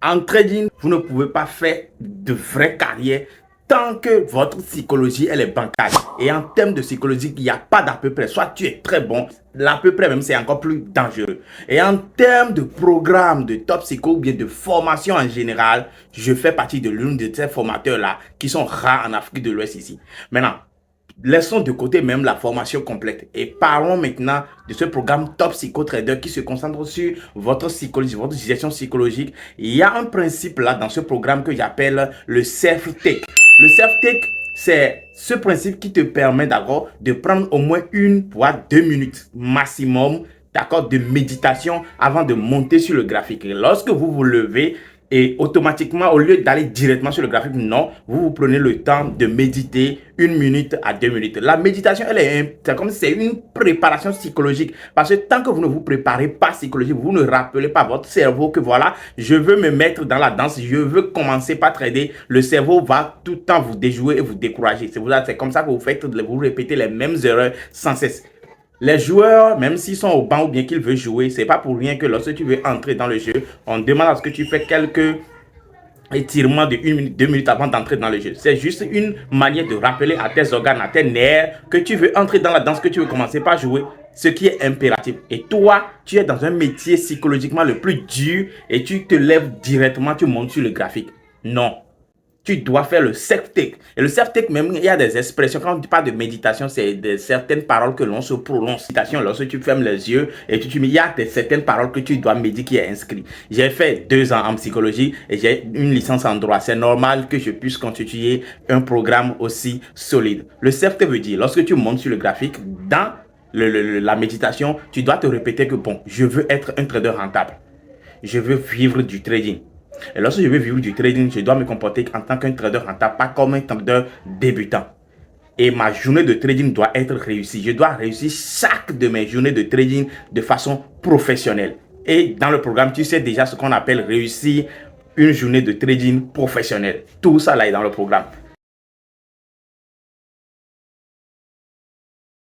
En trading, vous ne pouvez pas faire de vraie carrière tant que votre psychologie elle est bancale. Et en termes de psychologie, il n'y a pas d'à peu près. Soit tu es très bon, l'à peu près même c'est encore plus dangereux. Et en termes de programme de top psycho ou bien de formation en général, je fais partie de l'une de ces formateurs-là qui sont rares en Afrique de l'Ouest ici. Maintenant, laissons de côté même la formation complète et parlons maintenant de ce programme Top Psycho Trader qui se concentre sur votre psychologie, votre gestion psychologique. Il y a un principe là dans ce programme que j'appelle le self-take. Le self-take, c'est ce principe qui te permet d'accord de prendre au moins 1 voire 2 minutes maximum d'accord de méditation avant de monter sur le graphique. Et lorsque vous vous levez, et automatiquement, au lieu d'aller directement sur le graphique, non, vous prenez le temps de méditer 1 minute à 2 minutes. La méditation, c'est comme si c'est une préparation psychologique. Parce que tant que vous ne vous préparez pas psychologiquement, vous ne rappelez pas à votre cerveau que voilà, je veux me mettre dans la danse, je veux commencer par trader. Le cerveau va tout le temps vous déjouer et vous décourager. C'est comme ça que vous répétez les mêmes erreurs sans cesse. Les joueurs, même s'ils sont au banc ou bien qu'ils veulent jouer, c'est pas pour rien que lorsque tu veux entrer dans le jeu, on demande à ce que tu fais quelques étirements de 1 minute, 2 minutes avant d'entrer dans le jeu. C'est juste une manière de rappeler à tes organes, à tes nerfs que tu veux entrer dans la danse, que tu veux commencer par jouer, ce qui est impératif. Et toi, tu es dans un métier psychologiquement le plus dur et tu te lèves directement, tu montes sur le graphique. Non. Tu dois faire le self-take. Et le self-take, même, il y a des expressions. Quand on parle de méditation, c'est certaines paroles que l'on se prononce. Citation, lorsque tu fermes les yeux et il y a certaines paroles que tu dois méditer qui est inscrit. J'ai fait 2 ans en psychologie et j'ai une licence en droit. C'est normal que je puisse constituer un programme aussi solide. Le self-take veut dire, lorsque tu montes sur le graphique, dans la méditation, tu dois te répéter que bon, je veux être un trader rentable. Je veux vivre du trading. Et lorsque je veux vivre du trading, je dois me comporter en tant qu'un trader rentable, pas comme un trader débutant. Et ma journée de trading doit être réussie. Je dois réussir chaque de mes journées de trading de façon professionnelle. Et dans le programme, tu sais déjà ce qu'on appelle réussir une journée de trading professionnelle. Tout ça là est dans le programme.